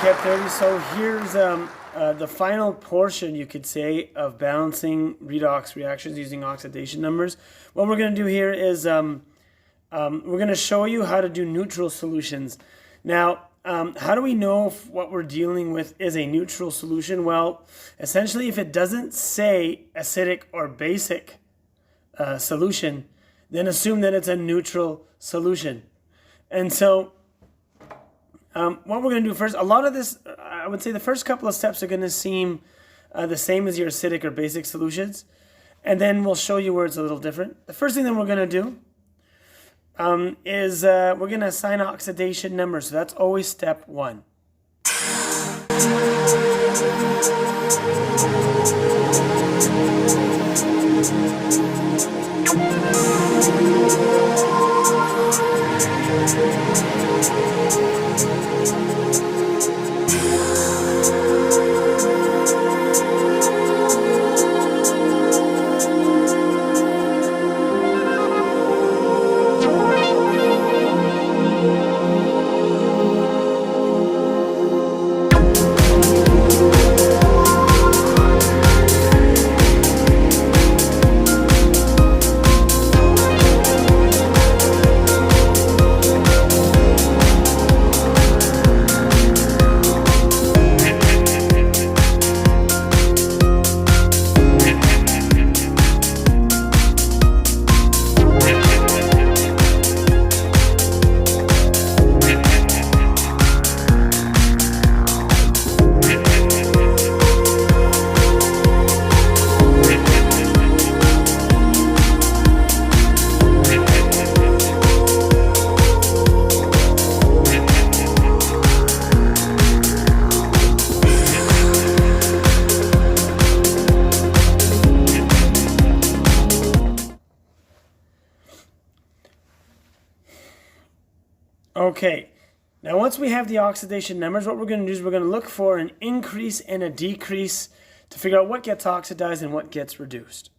Cat 30. So here's the final portion, you could say, of balancing redox reactions using oxidation numbers. What we're going to do here is we're going to show you how to do neutral solutions. Now, how do we know if what we're dealing with is a neutral solution? Well, essentially, if it doesn't say acidic or basic solution, then assume that it's a neutral solution. And so what we're going to do first, a lot of this, I would say the first couple of steps are going to seem the same as your acidic or basic solutions. And then we'll show you where it's a little different. The first thing that we're going to do is we're going to assign oxidation numbers. So that's always step one. Okay, now once we have the oxidation numbers, what we're going to do is we're going to look for an increase and a decrease to figure out what gets oxidized and what gets reduced.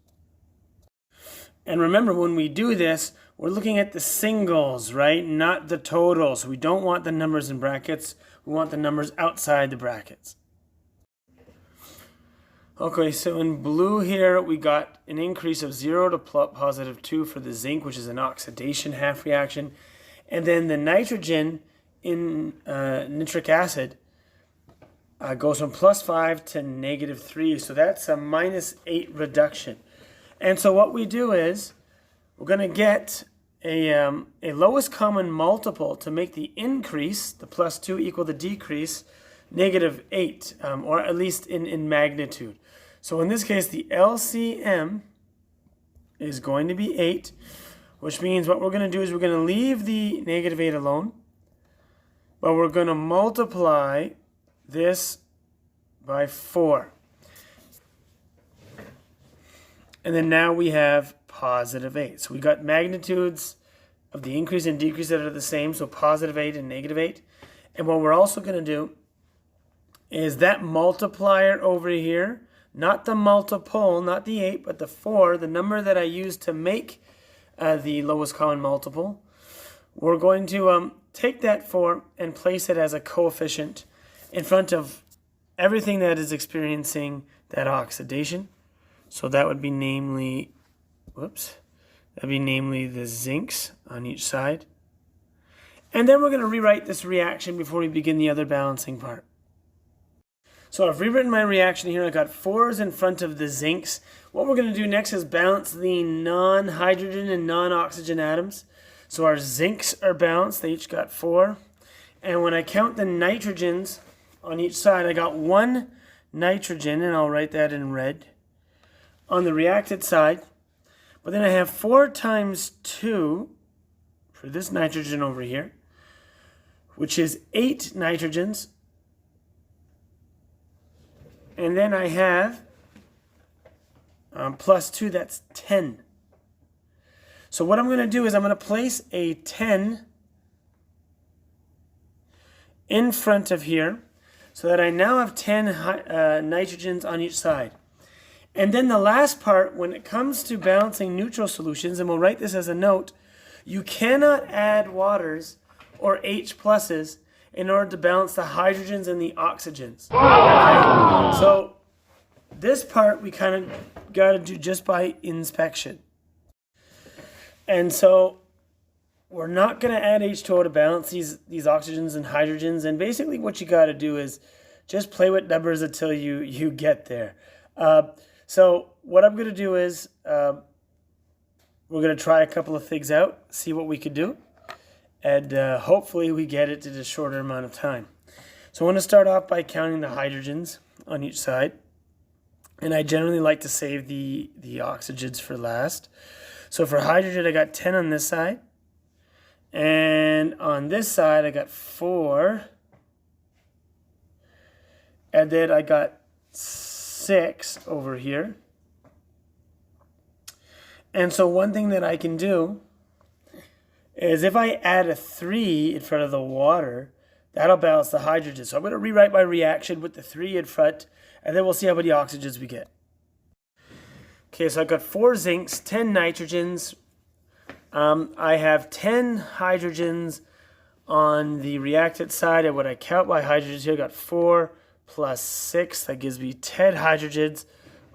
And remember, when we do this, we're looking at the singles, right? Not the totals. We don't want the numbers in brackets. We want the numbers outside the brackets. Okay, so in blue here, we got an increase of 0 to positive 2 for the zinc, which is an oxidation half reaction. And then the nitrogen in nitric acid goes from +5 to -3. So that's a -8 reduction. And so what we do is we're going to get a lowest common multiple to make the increase, the +2, equal the decrease, -8, or at least in magnitude. So in this case, the LCM is going to be 8. Which means what we're going to do is we're going to leave the -8 alone, but we're going to multiply this by 4. And then now we have +8. So we got magnitudes of the increase and decrease that are the same, so +8 and -8. And what we're also going to do is that multiplier over here, not the multiple, not the 8, but the 4, the number that I used to make the lowest common multiple, we're going to take that 4 and place it as a coefficient in front of everything that is experiencing that oxidation. So that would be namely, that'd be namely the zincs on each side. And then we're going to rewrite this reaction before we begin the other balancing part. So I've rewritten my reaction here. I got 4s in front of the zincs. What we're going to do next is balance the non-hydrogen and non-oxygen atoms. So our zincs are balanced. They each got 4. And when I count the nitrogens on each side, I got 1 nitrogen, and I'll write that in red, on the reacted side. But then I have 4 times 2 for this nitrogen over here, which is 8 nitrogens. And then I have +2, that's 10. So what I'm going to do is I'm going to place a 10 in front of here so that I now have 10 nitrogens on each side. And then the last part, when it comes to balancing neutral solutions, and we'll write this as a note, you cannot add waters or H pluses in order to balance the hydrogens and the oxygens. Okay? So this part we kind of got to do just by inspection. And so we're not going to add H2O to balance these oxygens and hydrogens. And basically what you got to do is just play with numbers until you get there. So what I'm going to do is we're going to try a couple of things out, see what we could do. And hopefully we get it in a shorter amount of time. So I want to start off by counting the hydrogens on each side. And I generally like to save the oxygens for last. So for hydrogen, I got 10 on this side. And on this side, I got 4. And then I got 6 over here. And so one thing that I can do is if I add a 3 in front of the water, that'll balance the hydrogen. So I'm going to rewrite my reaction with the 3 in front, and then we'll see how many oxygens we get. Okay, so I've got 4 zincs, 10 nitrogens. I have 10 hydrogens on the reactant side, and when I count my hydrogens here, I got 4 plus 6. That gives me 10 hydrogens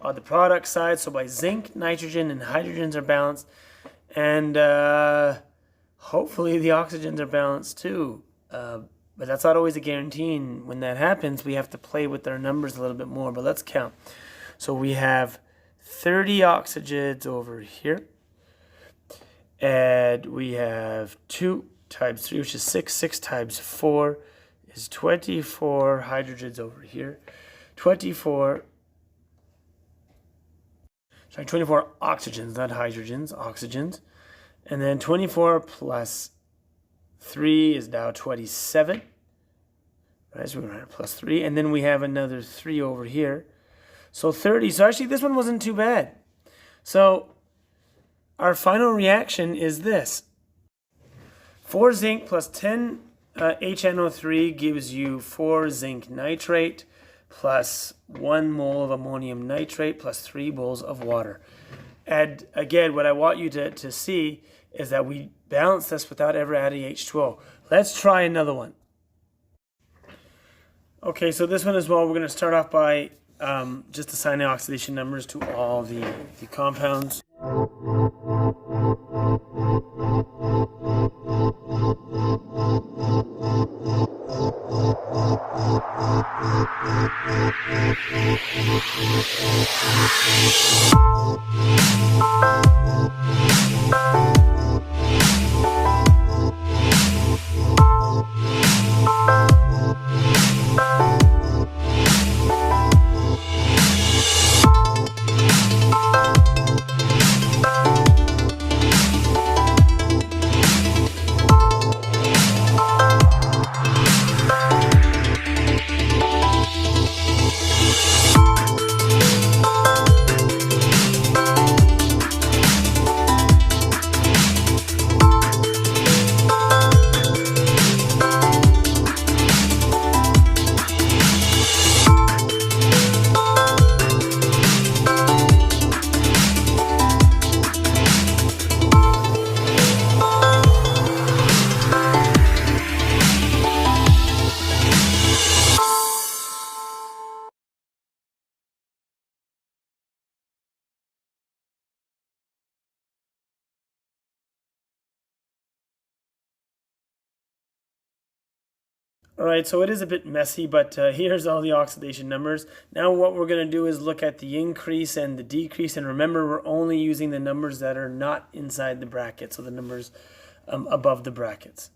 on the product side. So my zinc, nitrogen, and hydrogens are balanced. And hopefully the oxygens are balanced too. But that's not always a guarantee. And when that happens, we have to play with our numbers a little bit more. But let's count. So we have 30 oxygens over here. And we have 2 times 3, which is 6. 6 times 4 is 24 hydrogens over here. 24 oxygens, not hydrogens, oxygens. And then 24 plus 3 is now 27. Right, so we're going to plus 3. And then we have another 3 over here. So 30. So actually this one wasn't too bad. So our final reaction is this. 4 zinc plus 10 HNO3 gives you 4 zinc nitrate plus 1 mole of ammonium nitrate plus 3 moles of water. And again, what I want you to see is that we balance this without ever adding H2O. Let's try another one. Okay, so this one as well, we're going to start off by just assigning oxidation numbers to all the compounds. All right, so it is a bit messy, but here's all the oxidation numbers. Now what we're going to do is look at the increase and the decrease. And remember, we're only using the numbers that are not inside the bracket, so the numbers above the brackets.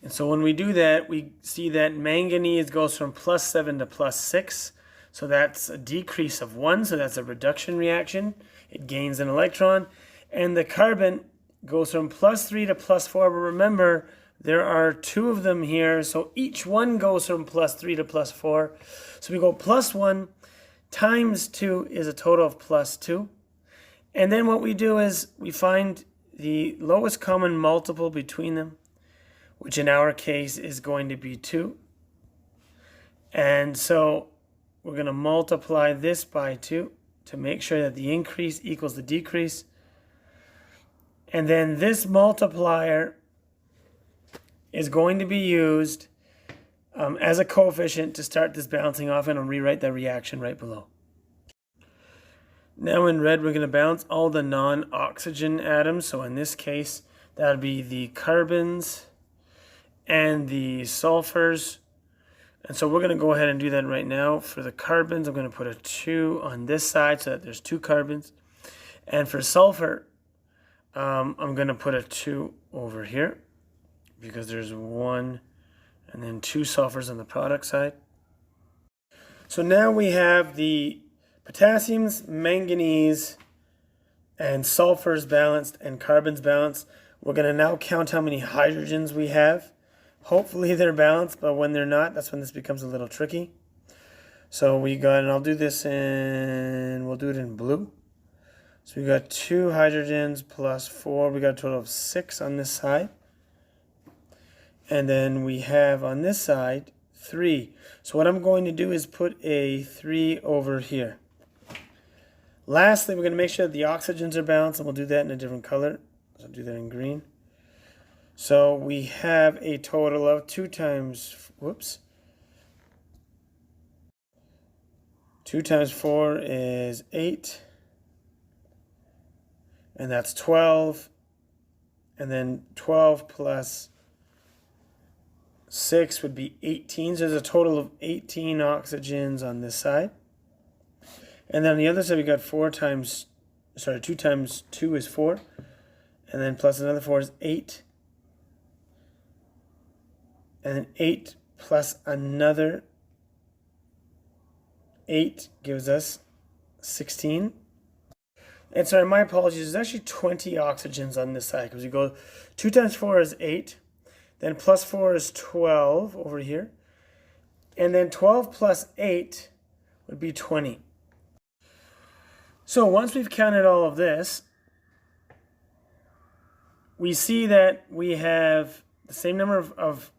And so when we do that, we see that manganese goes from +7 to +6. So that's a decrease of 1, so that's a reduction reaction. It gains an electron. And the carbon goes from +3 to +4, but remember, there are 2 of them here, so each one goes from +3 to +4. So we go +1 times 2 is a total of +2. And then what we do is we find the lowest common multiple between them, which in our case is going to be 2. And so we're going to multiply this by 2 to make sure that the increase equals the decrease. And then this multiplier is going to be used as a coefficient to start this balancing off, and I'll rewrite that reaction right below. Now in red, we're going to balance all the non-oxygen atoms. So in this case, that would be the carbons and the sulfurs. And so we're going to go ahead and do that right now. For the carbons, I'm going to put a 2 on this side so that there's 2 carbons. And for sulfur, I'm going to put a 2 over here because there's 1 and then 2 sulfurs on the product side. So now we have the potassiums, manganese, and sulfurs balanced and carbons balanced. We're going to now count how many hydrogens we have. Hopefully they're balanced, but when they're not, that's when this becomes a little tricky. So we got, and I'll do this in, we'll do it in blue. So we got 2 hydrogens plus 4. We got a total of 6 on this side. And then we have on this side 3. So what I'm going to do is put a 3 over here. Lastly, we're going to make sure that the oxygens are balanced, and we'll do that in a different color. So I'll do that in green. So we have a total of 2 times 4 is 8. And that's 12. And then 12 plus 6 would be 18. So there's a total of 18 oxygens on this side. And then on the other side, we got 2 times 2 is 4. And then plus another 4 is 8. And then 8 plus another 8 gives us 16. And sorry, my apologies, there's actually 20 oxygens on this side because we go 2 times 4 is 8. Then plus 4 is 12 over here. And then 12 plus 8 would be 20. So once we've counted all of this, we see that we have the same number of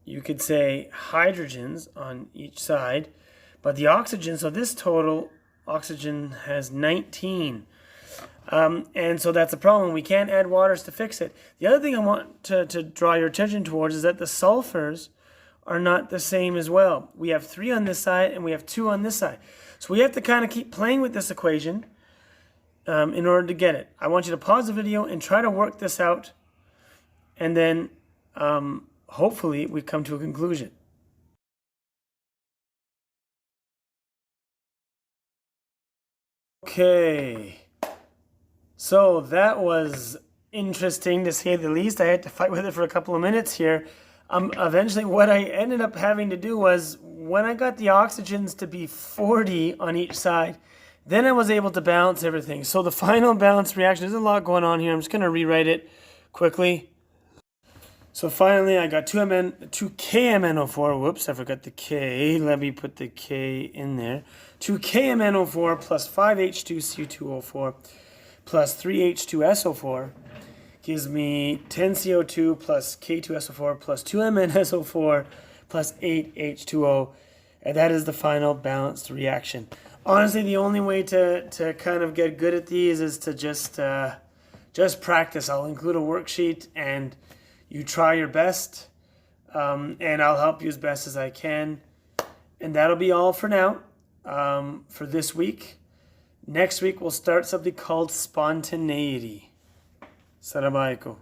you could say hydrogens on each side, but the oxygen, so this total oxygen has 19. And so that's a problem. We can't add waters to fix it. The other thing I want to draw your attention towards is that the sulfurs are not the same as well. We have 3 on this side and we have 2 on this side. So we have to kind of keep playing with this equation in order to get it. I want you to pause the video and try to work this out, and then hopefully we come to a conclusion. Okay, so that was interesting to say the least. I had to fight with it for a couple of minutes here. Eventually what I ended up having to do was, when I got the oxygens to be 40 on each side, then I was able to balance everything. So the final balance reaction, there's a lot going on here. I'm just going to rewrite it quickly. So finally I got 2KMnO4, whoops, I forgot the K. Let me put the K in there. 2KMnO4 plus 5H2C2O4 plus 3H2SO4 gives me 10CO2 plus K2SO4 plus 2MnSO4 plus 8H2O. And that is the final balanced reaction. Honestly, the only way to kind of get good at these is to just practice. I'll include a worksheet and you try your best, and I'll help you as best as I can. And that'll be all for now, for this week. Next week, we'll start something called spontaneity. Salam alaikum.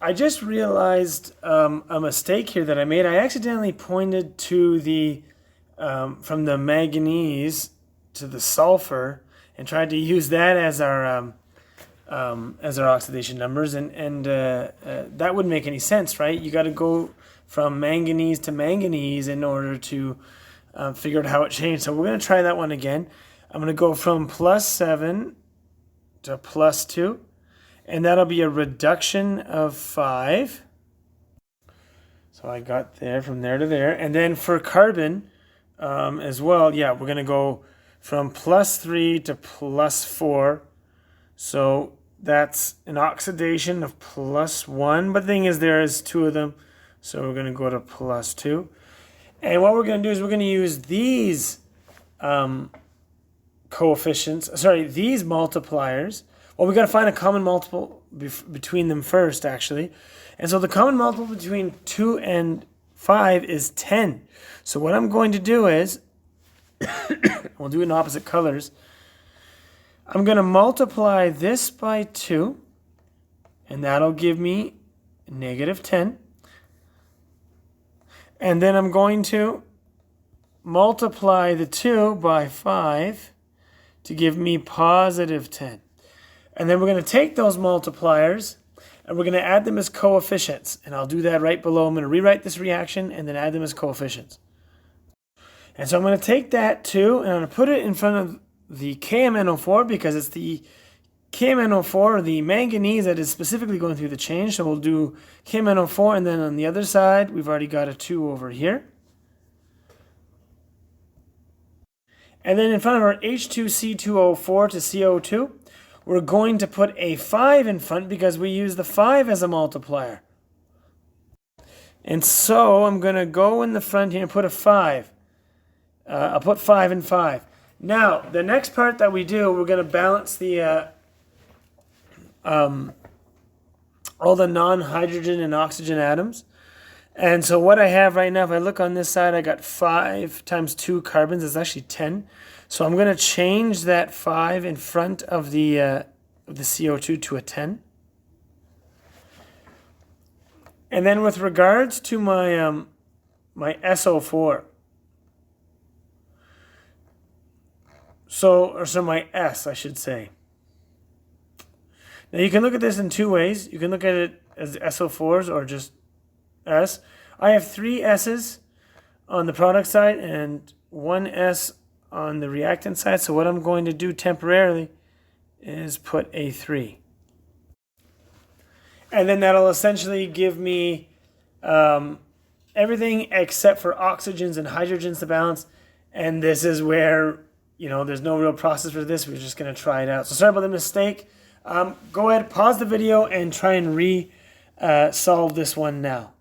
I just realized a mistake here that I made. I accidentally pointed to the from the manganese to the sulfur and tried to use that as our oxidation numbers, and that wouldn't make any sense, right? You got to go from manganese to manganese in order to figure out how it changed. So we're going to try that one again. I'm going to go from +7 to +2. And that'll be a reduction of 5. So I got there from there to there. And then for carbon as well, yeah, we're going to go from +3 to +4. So that's an oxidation of +1. But the thing is, there is 2 of them. So we're going to go to +2. And what we're going to do is we're going to use these coefficients, these multipliers. Well, we've got to find a common multiple between them first, actually. And so the common multiple between 2 and 5 is 10. So what I'm going to do is, we'll do it in opposite colors. I'm going to multiply this by 2, and that'll give me negative 10. And then I'm going to multiply the 2 by 5 to give me positive 10. And then we're going to take those multipliers and we're going to add them as coefficients. And I'll do that right below. I'm going to rewrite this reaction and then add them as coefficients. And so I'm going to take that 2 and I'm going to put it in front of the KMnO4 because it's the KMnO4, or the manganese, that is specifically going through the change. So we'll do KMnO4, and then on the other side, we've already got a 2 over here. And then in front of our H2C2O4 to CO2, we're going to put a 5 in front because we use the 5 as a multiplier. And so I'm going to go in the front here and put a 5. I'll put 5 and 5. Now, the next part that we do, we're going to balance the all the non-hydrogen and oxygen atoms. And so what I have right now, if I look on this side, I got 5 times 2 carbons. It's actually 10. So I'm going to change that 5 in front of the CO2 to a 10. And then with regards to my my SO4, so my S, I should say. Now you can look at this in two ways. You can look at it as SO4s or just S. I have 3 S's on the product side and 1 S on the reactant side. So what I'm going to do temporarily is put a 3. And then that'll essentially give me everything except for oxygens and hydrogens to balance. And this is where, there's no real process for this. We're just going to try it out. So sorry about the mistake. Go ahead, pause the video, and try and solve this one now.